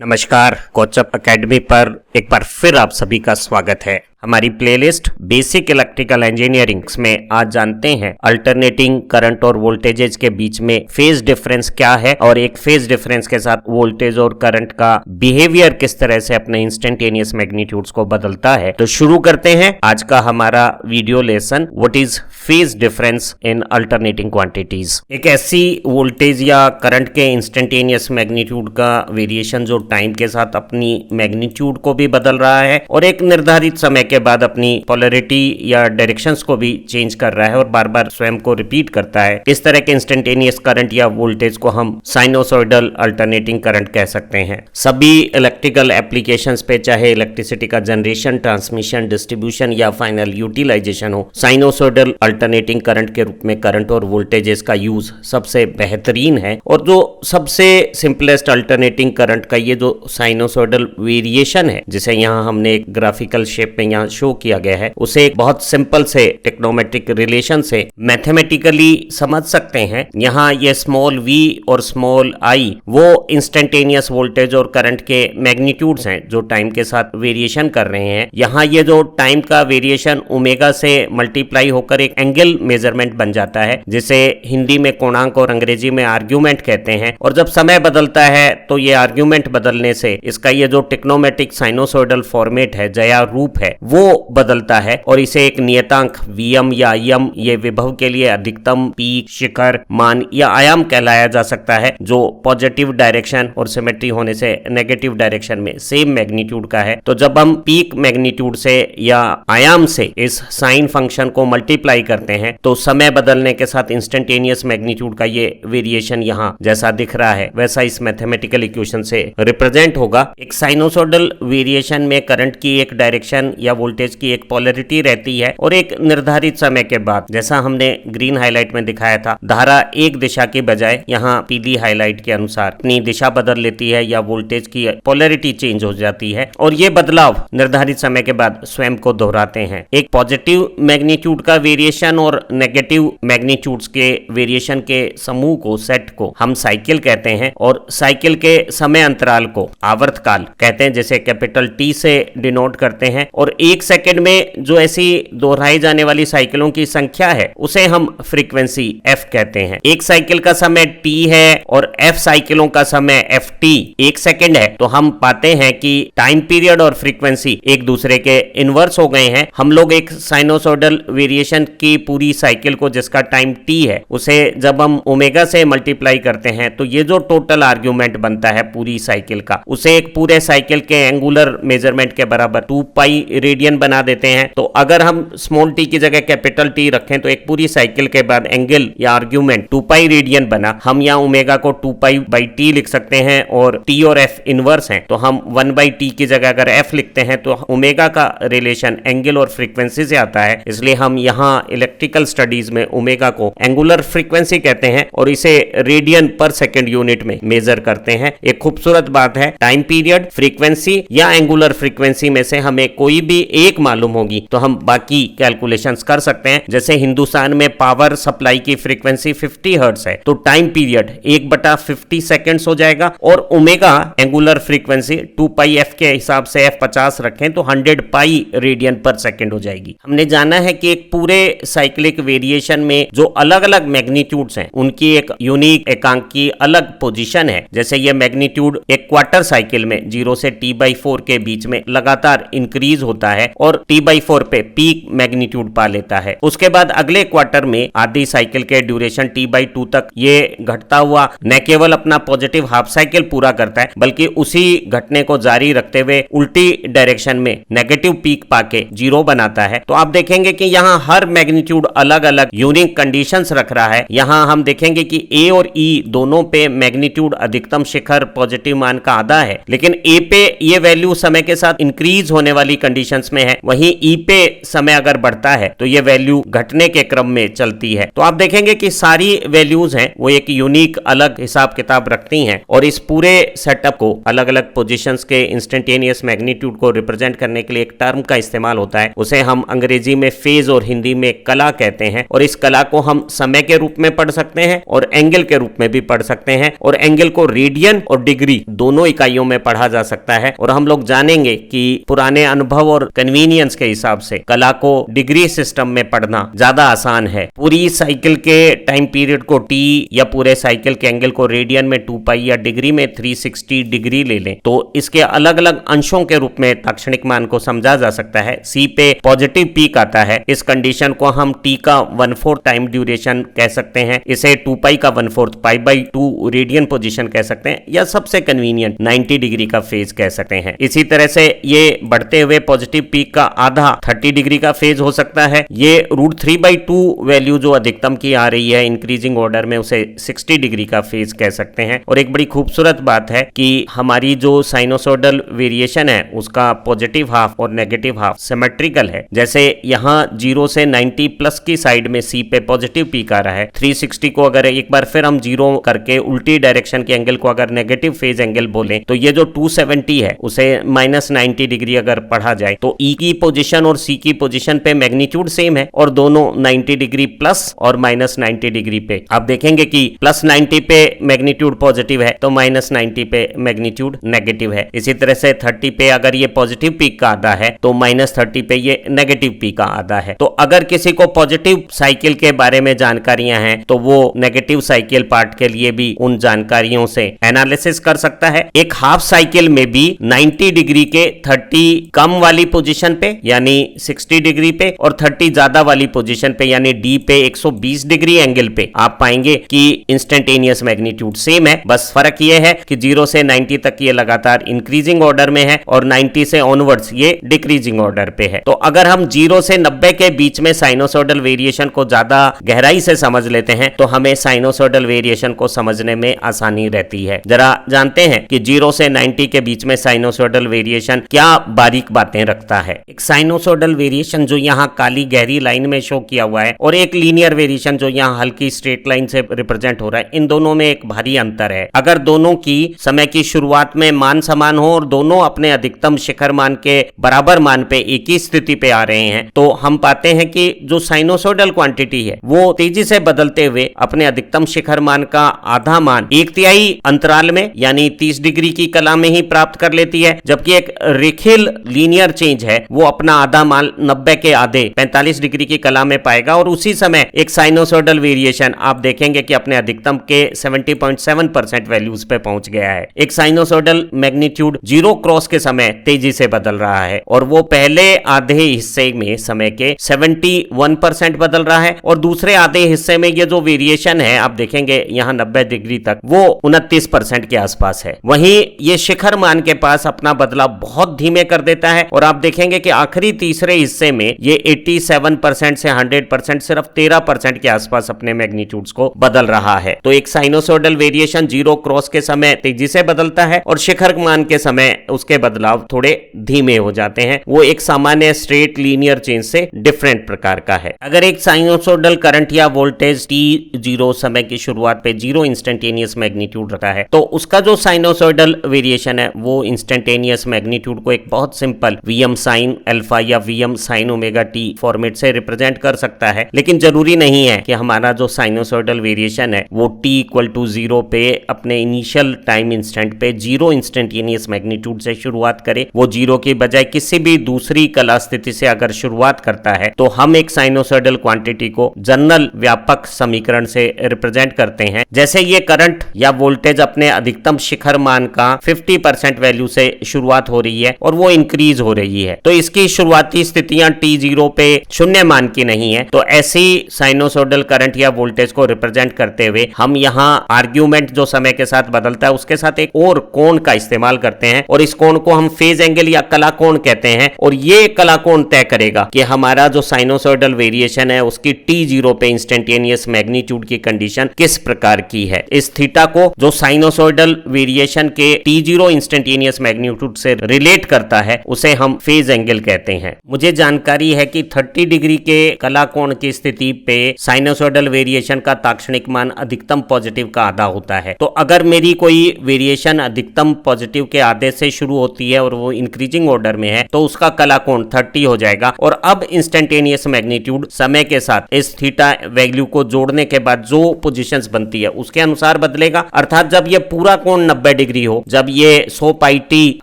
नमस्कार, कोचअप एकेडमी पर एक बार फिर आप सभी का स्वागत है। हमारी प्लेलिस्ट बेसिक इलेक्ट्रिकल इंजीनियरिंग में आज जानते हैं अल्टरनेटिंग करंट और वोल्टेजेस के बीच में फेज डिफरेंस क्या है और एक फेज डिफरेंस के साथ वोल्टेज और करंट का बिहेवियर किस तरह से अपने इंस्टेंटेनियस मैग्नीट्यूड्स को बदलता है। तो शुरू करते हैं आज का हमारा video lesson, what is phase difference in alternating quantities. एक ऐसी वोल्टेज या करंट के इंस्टेंटेनियस मैग्नीट्यूड का वेरिएशन जो टाइम के साथ अपनी मैग्नीट्यूड को भी बदल रहा है और एक निर्धारित समय के बाद अपनी पोलैरिटी या डायरेक्शंस को भी चेंज कर रहा है और बार बार स्वयं को रिपीट करता है। इस तरह के इंस्टेंटेनियस करंट या वोल्टेज को हम साइनोसॉइडल अल्टरनेटिंग करंट कह सकते हैं। सभी इलेक्ट्रिकल एप्लीकेशंस पे, चाहे इलेक्ट्रिसिटी का जनरेशन, ट्रांसमिशन, डिस्ट्रीब्यूशन या फाइनल यूटिलाइजेशन हो, साइनोसॉइडल अल्टरनेटिंग करंट के रूप में करंट और वोल्टेजेस का यूज सबसे बेहतरीन है। और जो सबसे सिंपलेस्ट अल्टरनेटिंग करंट का ये जो साइनोसॉइडल वेरिएशन है, जिसे यहाँ हमने एक ग्राफिकल शेप में यहाँ शो किया गया है, उसे एक बहुत सिंपल से टेक्नोमेट्रिक रिलेशन से मैथमेटिकली समझ सकते हैं। यहाँ ये स्मॉल v और स्मॉल i वो इंस्टेंटेनियस वोल्टेज और करंट के मैग्नीट्यूड्स हैं जो टाइम के साथ वेरिएशन कर रहे हैं। यहाँ ये जो टाइम का वेरिएशन ओमेगा से मल्टीप्लाई होकर एक एंगल मेजरमेंट बन जाता है, जिसे हिंदी में कोणांक और अंग्रेजी में आर्ग्यूमेंट कहते हैं। और जब समय बदलता है तो ये आर्ग्यूमेंट बदलने से इसका ये जो टेक्नोमेट्रिक साइनोसॉइडल फॉर्मेट है, जया रूप है, वो बदलता है और इसे एक नियतांक Vm या Im ये विभव के लिए अधिकतम पीक, शिखर, मान या आयाम कहलाया जा सकता है, जो पॉजिटिव डायरेक्शन और सिमेट्री होने से नेगेटिव डायरेक्शन में सेम मैग्नीट्यूड का है। तो जब हम पीक मैग्नीट्यूड से या आयाम से इस साइन फंक्शन को मल्टीप्लाई करते हैं तो समय बदलने के साथ इंस्टेंटेनियस मैग्नीट्यूड का ये वेरिएशन यहाँ जैसा दिख रहा है वैसा इस मैथमेटिकल इक्वेशन से रिप्रेजेंट होगा। एक साइनोसॉइडल वेरिएशन में करंट की एक डायरेक्शन या वोल्टेज की एक पोलैरिटी रहती है और एक निर्धारित समय के बाद, जैसा हमने ग्रीन हाईलाइट में दिखाया था, धारा एक दिशा की बजाय यहाँ पीली हाईलाइट के अनुसार अपनी दिशा बदल लेती है या वोल्टेज की पोलैरिटी चेंज हो जाती है और ये बदलाव निर्धारित समय के बाद स्वयं को दोहराते हैं। एक पॉजिटिव मैग्नीट्यूड का वेरिएशन और नेगेटिव मैग्नीट्यूड्स के वेरिएशन के समूह को, सेट को हम साइकिल कहते हैं और साइकिल के समय अंतराल को आवर्तकाल कहते हैं, जिसे कैपिटल T से डिनोट करते हैं। और एक सेकंड में जो ऐसी दोहराई जाने वाली साइकिलों की संख्या है उसे हम फ्रीक्वेंसी f कहते हैं। एक साइकिल का समय t है और f साइकिलों का समय ft एक सेकंड है, तो हम पाते हैं कि टाइम पीरियड और फ्रीक्वेंसी एक दूसरे के इनवर्स हो गए हैं। हम लोग एक साइनोसॉइडल वेरिएशन की पूरी साइकिल को, जिसका टाइम t है, उसे जब हम ओमेगा से मल्टीप्लाई करते हैं तो ये जो टोटल आर्ग्यूमेंट बनता है पूरी साइकिल का, उसे एक पूरे साइकिल के एंगुलर मेजरमेंट के बराबर 2 पाई रेडियन बना देते हैं। तो अगर हम स्मॉल t की जगह कैपिटल T रखें तो एक पूरी साइकिल के बाद एंगल या आर्ग्यूमेंट 2 पाई रेडियन बना। हम यहाँ ओमेगा को 2 पाई बाई t लिख सकते हैं और t और f इनवर्स हैं, तो हम 1 बाई t की जगह अगर f लिखते हैं तो ओमेगा का रिलेशन एंगल और फ्रीक्वेंसी से आता है। इसलिए हम यहाँ इलेक्ट्रिकल स्टडीज में ओमेगा को एंगुलर फ्रीक्वेंसी कहते हैं और इसे रेडियन पर सेकेंड यूनिट में मेजर करते हैं। एक खूबसूरत बात है, टाइम पीरियड, फ्रीक्वेंसी या एंगुलर फ्रीक्वेंसी में से हमें कोई भी एक मालूम होगी तो हम बाकी कैलकुलेशंस कर सकते हैं। जैसे हिंदुस्तान में पावर सप्लाई की फ्रीक्वेंसी 50 हर्ट्ज है, तो टाइम पीरियड 1/50 सेकेंड्स हो जाएगा और ओमेगा एंगुलर फ्रीक्वेंसी 2 पाई f के हिसाब से f 50 रखें तो 100 पाई रेडियन पर सेकेंड हो जाएगी। हमने जाना है कि एक पूरे साइक्लिक वेरिएशन में जो अलग अलग मैग्नीट्यूड्स हैं उनकी एक यूनिक एकांक की अलग पोजीशन है। जैसे ये मैग्नीट्यूड एक क्वार्टर साइकिल में 0 से t/4 के बीच में लगातार इंक्रीज होता है और t/4 पे पीक मैग्नीट्यूड पा लेता है। उसके बाद अगले क्वार्टर में आधी साइकिल के ड्यूरेशन t/2 तक ये घटता हुआ न केवल अपना पॉजिटिव हाफ साइकिल पूरा करता है बल्कि उसी घटने को जारी रखते हुए उल्टी डायरेक्शन में नेगेटिव पीक पाके 0 बनाता है। तो आप देखेंगे कि यहाँ हर मैग्नीट्यूड अलग अलग यूनिक कंडीशंस रख रहा है। यहाँ हम देखेंगे कि A और E दोनों पे मैग्नीट्यूड अधिकतम शिखर पॉजिटिव मान का आधा है, लेकिन A पे ये वैल्यू समय के साथ इंक्रीज होने वाली कंडीशंस में है, वहीं ई पे समय अगर बढ़ता है तो ये वैल्यू घटने के क्रम में चलती है। तो आप देखेंगे कि सारी वैल्यूज हैं वो एक यूनिक अलग हिसाब किताब रखती हैं और इस पूरे सेटअप को अलग अलग पोजीशंस के इंस्टेंटेनियस मैग्नीट्यूड को रिप्रेजेंट करने के लिए एक टर्म का इस्तेमाल होता है, उसे हम अंग्रेजी में फेज और हिंदी में कला कहते हैं। और इस कला को हम समय के रूप में पढ़ सकते हैं और एंगल के रूप में भी पढ़ सकते हैं, और एंगल को रेडियन और डिग्री दोनों इकाइयों में पढ़ा जा सकता है। और हम लोग जानेंगे कि पुराने अनुभव और कन्वीनियंस के हिसाब से कला को डिग्री सिस्टम में पढ़ना ज्यादा आसान है। पूरी साइकिल के टाइम पीरियड को टी या पूरे साइकिल के एंगल को रेडियन में 2 पाई या डिग्री में 360 डिग्री ले लें तो इसके अलग अलग अंशों के रूप में ताक्षणिक मान को समझा जा सकता है। सी पे पॉजिटिव पीक आता है, इस कंडीशन को हम टी का 1/4 टाइम ड्यूरेशन कह सकते हैं, इसे 2 पाई का 1/4 π/2 रेडियन पोजीशन कह सकते हैं, या सबसे कन्वीनियंट 90 डिग्री का फेज कह सकते हैं। इसी तरह से ये बढ़ते हुए पॉजिटिव पीक का आधा 30 डिग्री का फेज हो सकता है। ये √3/2 वैल्यू जो अधिकतम की आ रही है इंक्रीजिंग ऑर्डर में, उसे 60 डिग्री का फेज कह सकते हैं। और एक बड़ी खूबसूरत बात है कि हमारी जो साइनोसोडल वेरिएशन है उसका पॉजिटिव हाफ और नेगेटिव हाफ सिमेट्रिकल है। जैसे यहाँ 0 से 90 प्लस की साइड में सी पे पॉजिटिव पीक आ रहा है, 360 को अगर एक बार फिर हम 0 करके उल्टी डायरेक्शन के एंगल को अगर नेगेटिव फेज एंगल बोले तो ये जो 270 है उसे -90 डिग्री अगर पढ़ा जाए तो ई की पोजीशन और सी की पोजीशन पे मैग्नीट्यूड सेम है और दोनों 90 डिग्री प्लस और -90 डिग्री पे। आप देखेंगे कि +90 पे मैग्नीट्यूड पॉजिटिव है तो -90 पे मैग्नीट्यूड नेगेटिव है। इसी तरह से 30 पे अगर ये पॉजिटिव पीक का आधा है तो -30 पे ये नेगेटिव पीक का आधा है। तो अगर किसी को पॉजिटिव साइकिल के बारे में जानकारियां हैं तो वो नेगेटिव साइकिल पार्ट के लिए भी उन जानकारियों से एनालिसिस कर सकता है। एक हाफ साइकिल में भी 90 डिग्री के 30 कम वाली पोजीशन पे यानी 60 डिग्री पे और 30 ज्यादा वाली पोजीशन पे यानी डी पे 120 डिग्री एंगल पे आप पाएंगे कि इंस्टेंटेनियस मैग्नीट्यूड सेम है। बस फर्क ये है कि 0 से 90 तक ये लगातार इंक्रीजिंग ऑर्डर में है और 90 से ऑनवर्ड्स ये डिक्रीजिंग ऑर्डर पे है। तो अगर हम 0 से 90 के बीच में साइनोसोडल वेरिएशन को ज्यादा गहराई से समझ लेते हैं तो हमें साइनोसोडल वेरिएशन को समझने में आसानी रहती है। जरा जानते हैं कि 0 से 90 के बीच में साइनोसोडल वेरिएशन क्या बारीक बातें रखता है। एक साइनोसोडल वेरिएशन जो यहाँ काली गहरी लाइन में शो किया हुआ है और एक लीनियर वेरिएशन जो यहाँ हल्की स्ट्रेट लाइन से रिप्रेजेंट हो रहा है, इन दोनों में एक भारी अंतर है। अगर दोनों की समय की शुरुआत में मान समान हो और दोनों अपने अधिकतम शिखर मान के बराबर मान पे एक ही स्थिति पे आ रहे हैं तो हम पाते हैं कि जो साइनोसोडल क्वांटिटी है वो तेजी से बदलते हुए अपने अधिकतम शिखर मान का आधा मान 1/3 अंतराल में यानी 30 डिग्री की कला में ही प्राप्त कर लेती है, जबकि एक रेखीय लीनियर चेंज है वो अपना आधा मान 90 के आधे 45 डिग्री की कला में पाएगा। और उसी समय एक साइनोसोडल वेरिएशन आप देखेंगे कि अपने अधिकतम के 70.7% वैल्यूज पे पहुंच गया है। एक साइनोसोडल मैग्नीट्यूड 0 क्रॉस के समय तेजी से बदल रहा है और वो पहले आधे हिस्से में समय के 71% बदल रहा है और दूसरे आधे हिस्से में ये जो वेरिएशन है आप देखेंगे यहाँ 90 डिग्री तक वो 29% के आसपास है। वहीं ये शिखर मान के पास अपना बदलाव बहुत धीमे कर देता है और आप देखेंगे कि आखिरी तीसरे हिस्से में ये 87% से 100% सिर्फ 13% के आसपास अपने मैग्नीट्यूड्स को बदल रहा है। तो एक साइनोसोडल वेरिएशन 0 क्रॉस के समय तेजी से बदलता है और शिखर मान के समय उसके बदलाव थोड़े धीमे हो जाते हैं। वो एक सामान्य स्ट्रेट लीनियर चेंज से डिफरेंट प्रकार का है। अगर एक साइनोसोडल करंट या वोल्टेज t0 समय की शुरुआत पे 0 इंस्टेंटेनियस मैग्नीट्यूड रखा है तो उसका जो साइनोसोडल वेरिएशन है वो इंस्टेंटेनियस मैग्नीट्यूड को एक बहुत सिंपल Vm sin अल्फा या Vm sin omega t format से रिप्रेजेंट कर सकता है। लेकिन जरूरी नहीं है कि हमारा जो साइनोसोडल वेरिएशन है वो t = 0 पे अपने इनिशियल टाइम इंस्टेंट पे 0 इंस्टेंटेनियस मैग्नीट्यूड से शुरुआत करे। वो 0 की बजाय किसी भी दूसरी कला स्थिति से अगर शुरुआत करता है तो हम एक साइनोसोडल क्वांटिटी को जनरल व्यापक समीकरण से रिप्रेजेंट करते हैं। जैसे ये करंट या वोल्टेज अपने अधिकतम शिखर मान का 50% वैल्यू से शुरुआत हो रही है और वो इंक्रीज हो रही है तो इसकी शुरुआती स्थितियां t0 पे 0 मान की नहीं है। तो ऐसी साइनोसोडल करंट या वोल्टेज को रिप्रेजेंट करते हुए हम यहाँ आर्ग्यूमेंट जो समय के साथ बदलता है उसके साथ एक और कोण का इस्तेमाल करते हैं और इस कोण को हम फेज एंगल या कला कोण कहते हैं और ये कला कोण तय करेगा कि हमारा जो साइनोसोडल वेरिएशन है उसकी t0 पे इंस्टेंटेनियस मैग्नीट्यूड की कंडीशन किस प्रकार की है। इस थीटा को जो साइनोसोडल वेरिएशन के t0 इंस्टेंटेनियस मैग्नीट्यूड से रिलेट करता है उसे हम फेज एंगल कहते हैं। मुझे जानकारी है कि 30 डिग्री के कला कोण की स्थिति पे साइनोसॉइडल वेरिएशन का ताक्षणिक मान अधिकतम पॉजिटिव का आधा होता है। तो अगर मेरी कोई वेरिएशन अधिकतम पॉजिटिव के आधे से शुरू होती है और वो इंक्रीजिंग ऑर्डर में है तो उसका कला कोण 30 हो जाएगा। और अब इंस्टेंटेनियस मैग्नीट्यूड समय के साथ इस थीटा वैल्यू को जोड़ने के बाद जो पोजीशंस बनती है उसके अनुसार बदलेगा। अर्थात जब ये पूरा कोण 90 डिग्री हो, जब ये 100 पाई टी,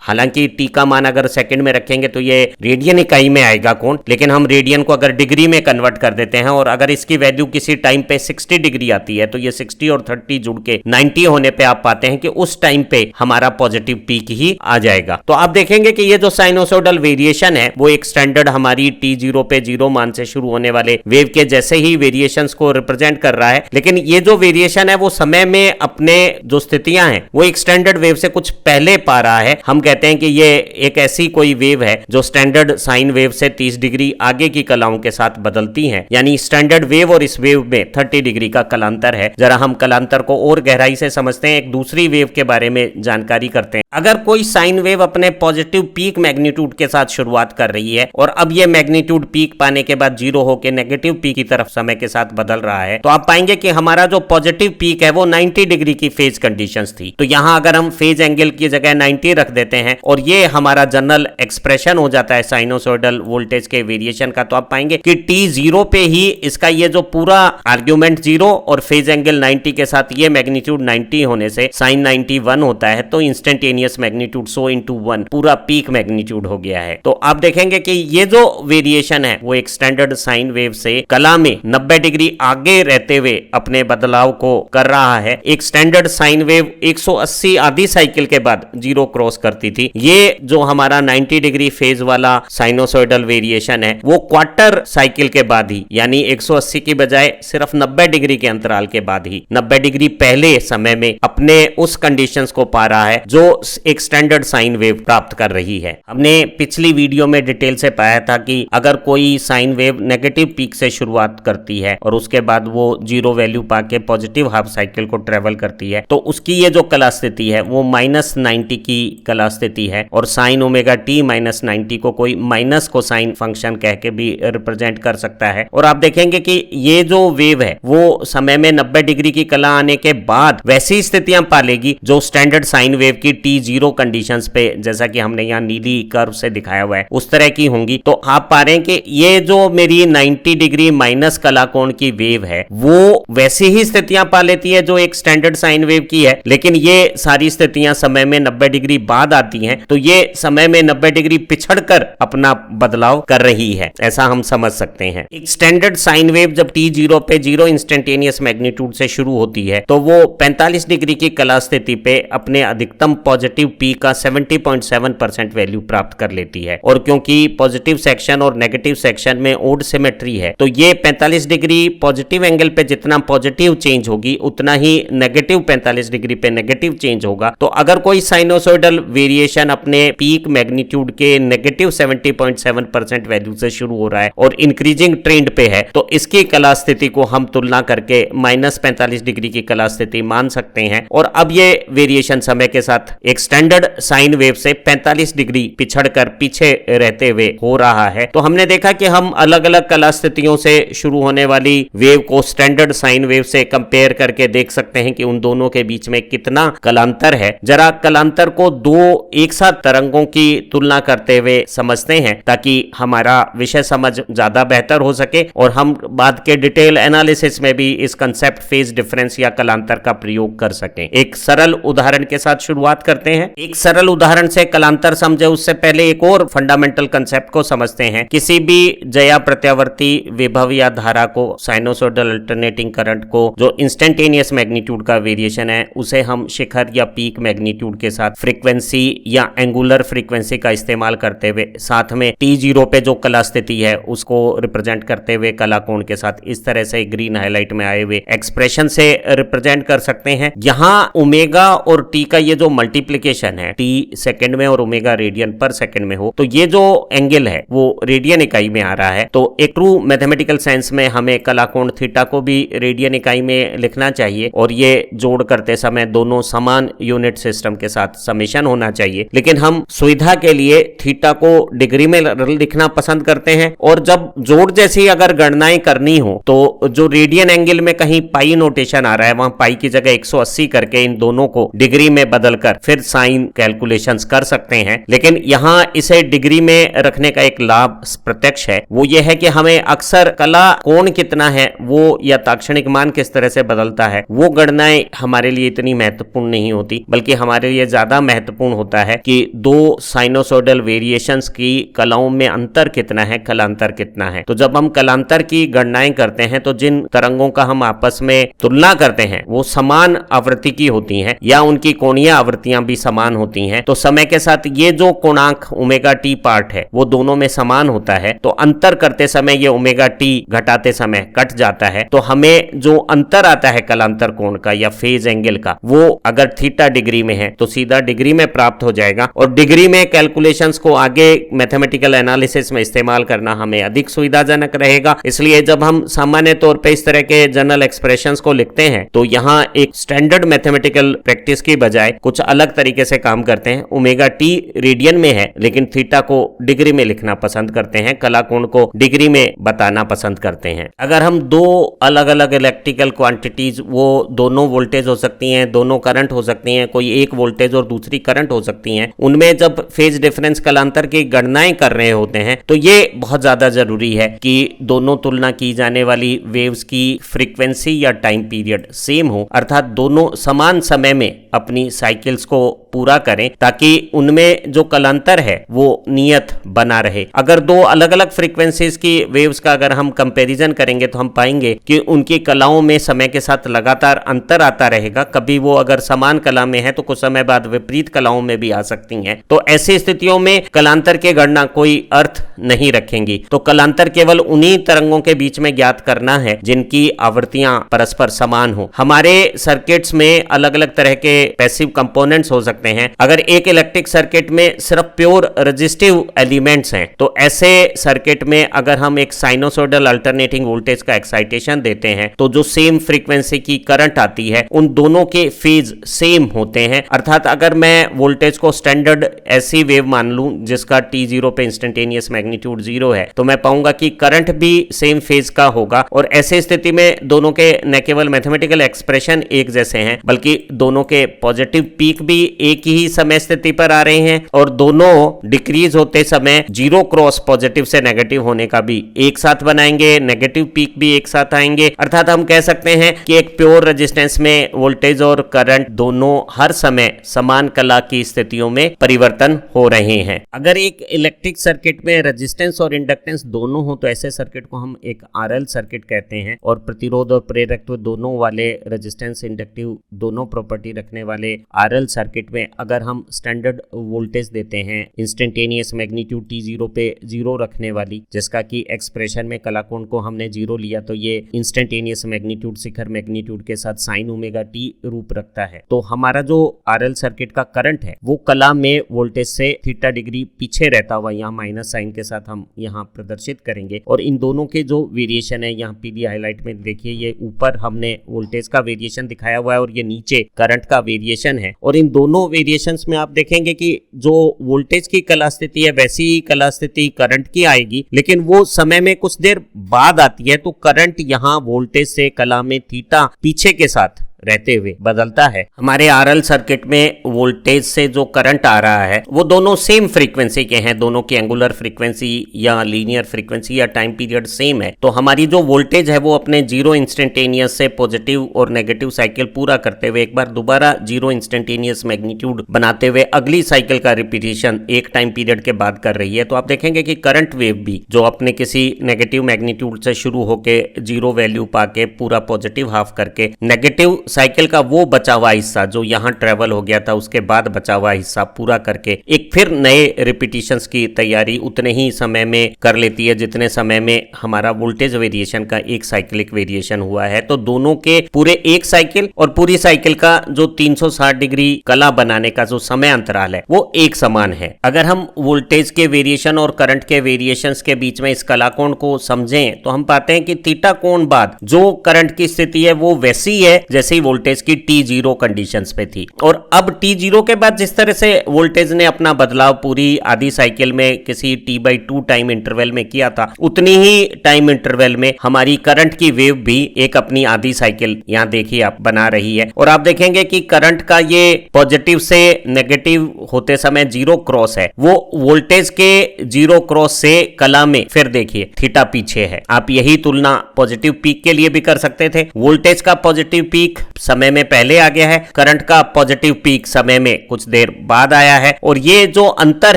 हालांकि टी का मान अगर सेकंड में रखेंगे तो ये रेडियन इकाई में आएगा कोण, लेकिन हम रेडियन को अगर डिग्री में कन्वर्ट कर देते हैं और अगर इसकी वैल्यू किसी टाइम पे 60 डिग्री आती है तो ये 60 और 30 जुड़ के 90 होने पे आप पाते हैं कि उस टाइम पे हमारा पॉजिटिव पीक ही आ जाएगा। तो आप देखेंगे कि ये जो साइनोसॉइडल वेरिएशन है वो एक स्टैंडर्ड हमारी t0 पे 0 मान से शुरू होने वाले वेव के जैसे ही वेरिएशंस को रिप्रेजेंट कर रहा है, लेकिन ये जो वेरिएशन है वो समय में अपने जो स्थितियां हैं वो एक स्टैंडर्ड वेव से कुछ पहले पा रहा है। हम कहते हैं कि ये एक ऐसी कोई वेव है जो स्टैंडर्ड साइन वेव से 30 डिग्री आगे की कलाओं के साथ बदलती है, यानी स्टैंडर्ड वेव और इस वेव में 30 डिग्री का कलांतर है। जरा हम कलांतर को और गहराई से समझते हैं, एक दूसरी वेव के बारे में जानकारी करते हैं। अगर कोई साइन वेव अपने पॉजिटिव पीक मैग्नीट्यूड के साथ शुरुआत कर रही है और अब ये मैग्नीट्यूड पीक पाने के बाद 0 होकर नेगेटिव पीक की तरफ समय के साथ बदल रहा है, तो आप पाएंगे कि हमारा जो पॉजिटिव पीक है वो 90 डिग्री की फेज कंडीशंस थी। तो यहां अगर हम फेज एंगल की जगह 90 रख देते हैं और ये हमारा जनरल एक्सप्रेशन हो जाता है साइनोसॉइडल वोल्टेज के वेरिएशन का, तो आप पाएंगे कि t0 पे ही इसका ये जो पूरा आर्ग्यूमेंट 0 और फेज एंगल 90 के साथ ये मैग्नीट्यूड 90 होने से साइन 91 होता है। तो इंस्टेंटेनियस मैग्नीट्यूड 100 into 1 पूरा पीक मैग्नीट्यूड हो गया है। तो आप देखेंगे कि ये जो वेरिएशन है वो एक स्टैंडर्ड साइन वेव से कला में 90 डिग्री आगे रहते हुए अपने बदलाव को कर रहा है। एक स्टैंडर्ड साइन वेव 180 आधी साइकिल के बाद 0 क्रॉस करती थी। ये जो हमारा 90 डिग्री फेज वाला साइनोसॉइडल वेरिएशन है वो क्वार्टर साइकिल के बाद ही, यानी 180 की बजाय सिर्फ 90 डिग्री के अंतराल के बाद ही 90 डिग्री पहले समय में अपने उस कंडीशंस को पा रहा है जो एक स्टैंडर्ड साइन वेव प्राप्त कर रही है। हमने पिछली वीडियो में डिटेल से पाया था कि अगर कोई साइन वेव नेगेटिव पीक से शुरुआत करती है और उसके बाद वो 0 वैल्यू पाके पॉजिटिव हाफ साइकिल को ट्रेवल करती है तो उसकी ये जो कला स्थिति है वो -90 की कला स्थिति है। और साइन ओमेगा टी -90 को कोई माइनस को साइन फंक्शन कह के भी रिप्रेजेंट कर सकता है। और आप देखेंगे कि ये जो वेव है वो समय में 90 डिग्री की कला आने के बाद वैसी स्थितियां पालेगी जो स्टैंडर्ड साइन वेव की t0 कंडीशंस पे, जैसा कि हमने यहाँ नीली कर्व से दिखाया हुआ है, उस तरह की होंगी। तो आप पा रहे हैं कि ये जो मेरी 90 डिग्री माइनस कला कोण की वेव है वो वैसी ही स्थितियां पा लेती है जो एक स्टैंडर्ड साइन वेव की है, लेकिन ये सारी स्थितियां समय में 90 डिग्री बाद आती हैं। तो ये समय में 90 डिग्री पिछड़कर अपना बदलाव कर रही है, ऐसा हम समझ सकते हैं। एक स्टैंडर्ड साइन वेव जब t0 पे 0 इंस्टेंटेनियस मैग्नीट्यूड से शुरू होती है तो वो 45 डिग्री की कला स्थिति पे अपने अधिकतम पॉजिटिव पीक का 70.7% वैल्यू प्राप्त कर लेती है। और क्योंकि पॉजिटिव सेक्शन और नेगेटिव सेक्शन में ओड सिमेट्री है तो ये 45 डिग्री पॉजिटिव एंगल पे जितना पॉजिटिव चेंज होगी उतना ही नेगेटिव 45 डिग्री पे नेगेटिव चेंज होगा। तो अगर कोई साइनोसॉइडल वेरिएशन अपने पीक मैग्नीट्यूड के नेगेटिव 70.7% वैल्यू से शुरू हो रहा है और इंक्रीजिंग ट्रेंड पे है तो इसकी कला स्थिति को हम तुलना करके -45 डिग्री की कला स्थिति मान सकते हैं। और अब ये वेरिएशन समय के साथ एक स्टैंडर्ड साइन वेव से 45 डिग्री पिछड़कर पीछे रहते हुए हो रहा है। तो हमने देखा कि हम अलग अलग कला स्थितियों से शुरू होने वाली वेव को स्टैंडर्ड साइन वेव से कंपेयर करके देख सकते हैं कि उन दोनों के बीच में कितना कलांतर है। जरा कलांतर को दो एक साथ तरंगों की तुलना करते हुए समझते हैं ताकि हमारा विषय समझ ज्यादा बेहतर हो सके और हम बाद के डिटेल एनालिसिस में भी इस कंसेप्ट फेज डिफरेंस या कलांतर का प्रयोग कर सकें। एक सरल उदाहरण के साथ शुरुआत करते हैं। एक सरल उदाहरण से कलांतर समझे उससे पहले एक और फंडामेंटल कंसेप्ट को समझते हैं। किसी भी जया प्रत्यावर्ती विभव या धारा को, साइनोसॉइडल अल्टरनेटिंग करंट को, जो इंस्टेंटेनियस मैग्नीट्यूड का वेरिएशन है उसे हम शिखर या पीक मैग्नीट्यूड के साथ फ्रीक्वेंसी या एंगुलर फ्रीक्वेंसी का इस्तेमाल करते हुए साथ में t0 पे जो कला स्थिति है उसको रिप्रेजेंट करते हुए कला कोण के साथ इस तरह से ग्रीन हाईलाइट में आए हुए एक्सप्रेशन से रिप्रेजेंट कर सकते हैं। यहाँ ओमेगा और टी का ये जो मल्टीप्लीकेशन है, टी सेकंड में और ओमेगा रेडियन पर सेकंड में हो तो ये जो एंगल है वो रेडियन इकाई में आ रहा है। तो एक ट्रू मैथमेटिकल सेंस में हमें कला कोण थीटा को भी रेडियन इकाई में लिखना चाहिए और ये जोड़ करते समय दोनों समान यूनिट सिस्टम के साथ समेशन होना चाहिए। लेकिन हम सुविधा के लिए थीटा को डिग्री में लिखना पसंद करते हैं, और जब जोड़ जैसी अगर गणनाएं करनी हो तो जो रेडियन एंगल में कहीं पाई नोटेशन आ रहा है वहां पाई की जगह 180 करके इन दोनों को डिग्री में बदलकर फिर साइन कैलकुलेशंस कर सकते हैं। लेकिन यहां इसे डिग्री में रखने का एक लाभ प्रत्यक्ष है, वो ये है कि हमें अक्सर कला कोण कितना है वो या ताक्षणिक मान किस तरह से बदलता है वो गणनाएं हमारे लिए इतनी महत्वपूर्ण नहीं होती, बल्कि हमारे लिए ज्यादा महत्वपूर्ण होता है कि दो साइनोसोडल वेरिएशंस की कलाओं में अंतर कितना है, कलांतर कितना है। तो जब हम कलांतर की गणनाएं करते हैं तो जिन तरंगों का हम आपस में तुलना करते हैं वो समान आवृत्ति की होती हैं या उनकी कोणीय आवृत्तियां भी समान होती हैं, तो समय के साथ ये जो कोणांक ओमेगा टी पार्ट है वो दोनों में समान होता है, तो अंतर करते समय ये ओमेगा टी घटाते समय कट जाता है, तो हमें जो अंतर आता है कलांतर कोण का या फेज एंगल का वो अगर थीटा डिग्री में है तो सीधा डिग्री में प्राप्त हो जाएगा, और डिग्री में कैलकुलेशंस को आगे मैथमेटिकल एनालिसिस में इस्तेमाल करना हमें अधिक सुविधाजनक रहेगा। इसलिए जब हम सामान्य तौर पे इस तरह के जनरल एक्सप्रेशंस को लिखते हैं तो यहाँ एक स्टैंडर्ड मैथमेटिकल प्रैक्टिस की बजाय कुछ अलग तरीके से काम करते हैं। ओमेगा टी रेडियन में है लेकिन थीटा को डिग्री में लिखना पसंद करते हैं, कला कोण को डिग्री में बताना पसंद करते हैं। अगर हम दो अलग अलग इलेक्ट्रिकल क्वांटिटीज, वो दोनों वोल्टेज हो सकती हैं, दोनों करंट हो सकती हैं, कोई एक वोल्टेज और दूसरी करंट हो सकती हैं, उनमें जब फेज डिफरेंस कलांतर की गणनाएं कर रहे होते हैं तो ये बहुत ज्यादा जरूरी है कि दोनों तुलना की जाने वाली वेव्स की फ्रीक्वेंसी या टाइम पीरियड सेम हो, अर्थात दोनों समान समय में अपनी साइकिल्स को पूरा करें ताकि उनमें जो कलांतर है वो नियत बना रहे। अगर दो अलग अलग फ्रीक्वेंसीज की वेव्स का अगर हम कंपैरिजन करेंगे तो हम पाएंगे कि उनकी कलाओं में समय के साथ लगातार अंतर आता रहेगा। कभी वो अगर समान कला में है तो कुछ समय बाद विपरीत कलाओं में भी आ सकती हैं, तो ऐसी स्थितियों में कलांतर की गणना कोई अर्थ नहीं रखेंगी। तो कलांतर केवल उन्हीं तरंगों के बीच में ज्ञात करना है जिनकी आवृत्तियां परस्पर समान हो। हमारे सर्किट्स में अलग अलग तरह के पैसिव कंपोनेंट्स हो सकते हैं। अगर एक इलेक्ट्रिक सर्किट में सिर्फ प्योर रेजिस्टिव एलिमेंट्स हैं तो ऐसे सर्किट में अगर हम एक साइनोसोडल अल्टरनेटिंग वोल्टेज का एक्साइटेशन देते हैं तो जो सेम फ्रीक्वेंसी की करंट आती है उन दोनों के फेज सेम होते हैं। अर्थात अगर मैं वोल्टेज को स्टैंडर्ड ऐसी वेव मान लूं जिसका t0 पे इंस्टेंटेनियस मैग्नीट्यूड 0 है तो मैं पाऊंगा कि करंट भी सेम फेज का होगा, और ऐसे स्थिति में दोनों के न केवल मैथमेटिकल एक्सप्रेशन एक जैसे हैं बल्कि दोनों के पॉजिटिव पीक भी एक ही समय स्थिति पर आ रहे हैं, और दोनों डिक्रीज होते समय जीरो क्रॉस पॉजिटिव से नेगेटिव होने का भी एक साथ बनाएंगे, नेगेटिव पीक भी एक साथ आएंगे। अर्थात हम कह सकते हैं कि एक प्योर रेजिस्टेंस में वोल्टेज और करंट दोनों हर समय समान कला की स्थितियों में परिवर्तन हो रहे हैं। अगर एक इलेक्ट्रिक सर्किट में रेजिस्टेंस और इंडक्टेंस दोनों हो तो ऐसे सर्किट को हम एक आरएल सर्किट कहते हैं, और प्रतिरोध और प्रेरकत्व दोनों वाले रेजिस्टेंस इंडक्टिव दोनों प्रॉपर्टी रखने वाले आरएल सर्किट में अगर हम स्टैंडर्ड वोल्टेज देते हैं इंस्टेंटेनियस मैग्नीट्यूड t0 पे 0 रखने वाली, जिसका कि एक्सप्रेशन में कला कोण को हमने 0 लिया तो ये इंस्टेंटेनियस मैग्नीट्यूड शिखर मैग्नीट्यूड के साथ साइन ओमेगा टी रूप रखता है, तो हमारा जो आरएल सर्किट का करंट है वो कला में वोल्टेज से थीटा डिग्री पीछे रहता हुआ यहाँ माइनस साइन के साथ हम यहाँ प्रदर्शित करेंगे। और इन दोनों के जो वेरिएशन है यहाँ पीली हाईलाइट में देखिए, ये ऊपर हमने वोल्टेज का वेरिएशन दिखाया हुआ है और ये नीचे करंट का वेरिएशन है, और इन दोनों वेरिएशंस में आप देखेंगे कि जो वोल्टेज की कला स्थिति है वैसी ही कला स्थिति करंट की आएगी, लेकिन वो समय में कुछ देर बाद आती है, तो करंट यहाँ वोल्टेज से कला में थीटा पीछे के साथ रहते हुए बदलता है। हमारे आरएल सर्किट में वोल्टेज से जो करंट आ रहा है वो दोनों सेम फ्रीक्वेंसी के हैं, दोनों की एंगुलर फ्रीक्वेंसी या लीनियर फ्रीक्वेंसी या टाइम पीरियड सेम है, तो हमारी जो वोल्टेज है वो अपने जीरो इंस्टेंटेनियस से पॉजिटिव और नेगेटिव साइकिल पूरा करते हुए एक बार दोबारा जीरो इंस्टेंटेनियस मैग्नीट्यूड बनाते हुए अगली साइकिल का रिपीटिशन एक टाइम पीरियड के बाद कर रही है। तो आप देखेंगे कि करंट वेव भी जो अपने किसी नेगेटिव मैग्नीट्यूड से शुरू होके जीरो वैल्यू पाके पूरा पॉजिटिव हाफ करके नेगेटिव साइकिल का वो बचा हुआ हिस्सा जो यहाँ ट्रेवल हो गया था उसके बाद बचा हुआ हिस्सा पूरा करके एक फिर नए रिपीटिशंस की तैयारी उतने ही समय में कर लेती है जितने समय में हमारा वोल्टेज वेरिएशन का एक साइक्लिक वेरिएशन हुआ है। तो दोनों के पूरे एक साइकिल और पूरी साइकिल का जो 360 डिग्री कला बनाने का जो समय अंतराल है वो एक समान है। अगर हम वोल्टेज के वेरिएशन और करंट के वेरिएशंस के बीच में इस कला कोण को समझें तो हम पाते हैं कि थीटा कोण बाद जो करंट की स्थिति है वो वैसी है जैसे वोल्टेज की T0 कंडीशंस पे थी। और अब T0 के बाद जिस तरह से वोल्टेज ने अपना बदलाव पूरी आधी साइकिल में किसी T/2 टाइम इंटरवल में किया था, उतनी ही टाइम इंटरवल में हमारी करंट की वेव भी एक अपनी आधी साइकिल यहाँ देखिए आप बना रही है। और आप देखेंगे कि करंट का ये पॉजिटिव से नेगेटिव होते समय जीरो क्रॉस है, वो वोल्टेज के जीरो क्रॉस से कला में फिर देखिए थीटा पीछे है। आप यही तुलना पॉजिटिव पीक के लिए भी कर सकते थे। वोल्टेज का पॉजिटिव पीक समय में पहले आ गया है, करंट का पॉजिटिव पीक समय में कुछ देर बाद आया है, और ये जो अंतर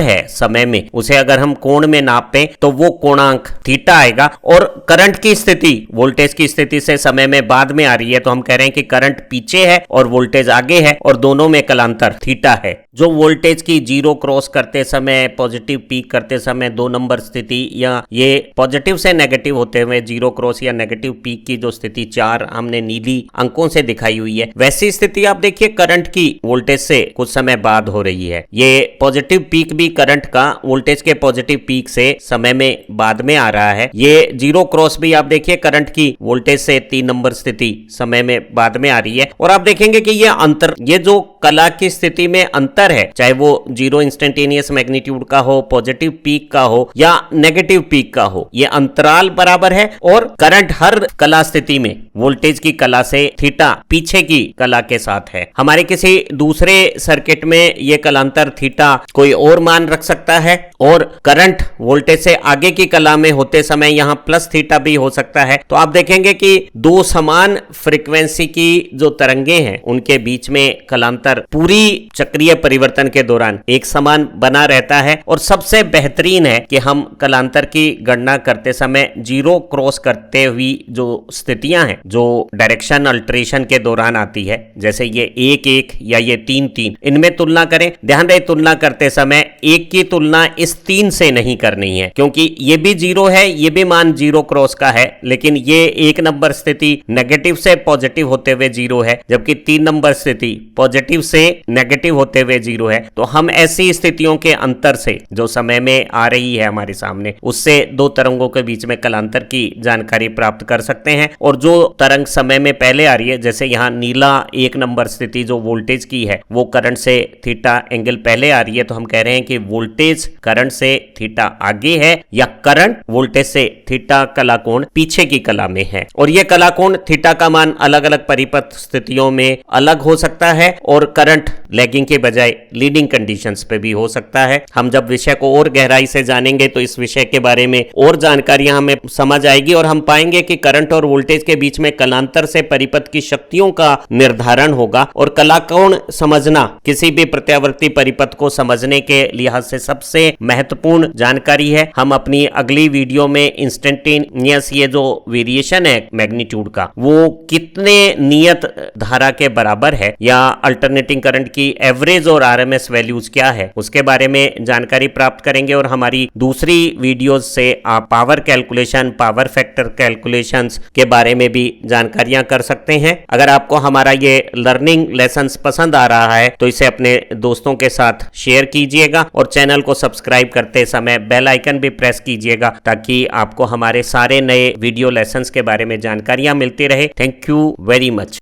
है समय में उसे अगर हम कोण में नापें तो वो कोणांक थीटा आएगा। और करंट की स्थिति वोल्टेज की स्थिति से समय में बाद में आ रही है, तो हम कह रहे हैं कि करंट पीछे है और वोल्टेज आगे है, और दोनों में कलांतर थीटा है। जो वोल्टेज की जीरो क्रॉस करते समय, पॉजिटिव पीक करते समय 2 नंबर स्थिति, या ये पॉजिटिव से नेगेटिव होते हुए जीरो क्रॉस या नेगेटिव पीक की जो स्थिति 4 हमने नीली अंकों से दिखाई हुई है, वैसी स्थिति आप देखिए करंट की वोल्टेज से कुछ समय बाद हो रही है। ये पॉजिटिव पीक भी करंट का वोल्टेज के पॉजिटिव पीक से समय में बाद में आ रहा है। ये जीरो क्रॉस भी आप देखिए करंट की वोल्टेज से 3 नंबर स्थिति समय में बाद में आ रही है। और आप देखेंगे कि ये अंतर, ये जो कला की स्थिति में अंतर है, चाहे वो जीरो इंस्टेंटेनियस मैग्नीट्यूड का हो, पॉजिटिव पीक का हो या नेगेटिव पीक का हो, ये अंतराल बराबर है। और करंट हर कला स्थिति में वोल्टेज की कला से थीटा पीछे की कला के साथ है। हमारे किसी दूसरे सर्किट में ये कलांतर थीटा कोई और मान रख सकता है, और करंट वोल्टेज से आगे की कला में होते समय यहां प्लस थीटा भी हो सकता है। तो आप देखेंगे कि दो समान फ्रीक्वेंसी की जो तरंगे हैं उनके बीच में कलांतर पूरी चक्रीय परिवर्तन के दौरान एक समान बना रहता है। और सबसे बेहतरीन है कि हम कलांतर की गणना करते समय जीरो क्रॉस करते हुई जो स्थितियां हैं, जो डायरेक्शन अल्टरेशन के दौरान आती है, जैसे ये 1-1 या ये 3-3, इनमें तुलना करें। ध्यान रहे तुलना करते समय 1 की तुलना इस 3 से नहीं करनी है, क्योंकि ये भी जीरो है, ये भी मान जीरो क्रॉस का है, लेकिन ये 1 नंबर स्थिति नेगेटिव से पॉजिटिव होते हुए जीरो है, जबकि 3 नंबर स्थिति पॉजिटिव से नेगेटिव होते हुए जीरो है। तो हम ऐसी स्थितियों के अंतर से जो समय में आ रही है हमारे सामने, उससे दो तरंगों के बीच में कलांतर की जानकारी प्राप्त कर सकते हैं। और जो तरंग समय में पहले आ रही है, जैसे यहाँ नीला 1 नंबर स्थिति जो वोल्टेज की है, वो करंट से थीटा एंगल पहले आ रही है, तो हम कह रहे हैं कि वोल्टेज करंट से थीटा आगे है, या करंट वोल्टेज से थीटा कला कोण पीछे की कला में है। और यह कला कोण थीटा का मान अलग अलग परिपथ स्थितियों में अलग हो सकता है, और करंट लैगिंग के बजाय लीडिंग कंडीशंस पे भी हो सकता है। हम जब विषय को और गहराई से जानेंगे तो इस विषय के बारे में और जानकारियां हमें समझ आएगी, और हम पाएंगे कि करंट और वोल्टेज के बीच में कलांतर से परिपथ की शक्तियों का निर्धारण होगा। और कला कोण समझना किसी भी प्रत्यावर्ती परिपथ को समझने के लिहाज से सबसे महत्वपूर्ण जानकारी है। हम अपनी अगली वीडियो में इंस्टेंटेनियस ये जो वेरिएशन है मैग्नीट्यूड का, वो कितने नियत धारा के बराबर है, या अल्टरनेटिंग करंट की एवरेज और आरएमएस वैल्यूज क्या है, उसके बारे में जानकारी प्राप्त करेंगे। और हमारी दूसरी वीडियोस से आप power calculation, power factor calculations के बारे में भी जानकारियां कर सकते हैं। अगर आपको हमारा ये लर्निंग लेसन्स पसंद आ रहा है तो इसे अपने दोस्तों के साथ शेयर कीजिएगा, और चैनल को सब्सक्राइब करते समय बेल आइकन भी प्रेस कीजिएगा, ताकि आपको हमारे सारे नए वीडियो लेसन्स के बारे में जानकारियां मिलती रहे। Thank you very much.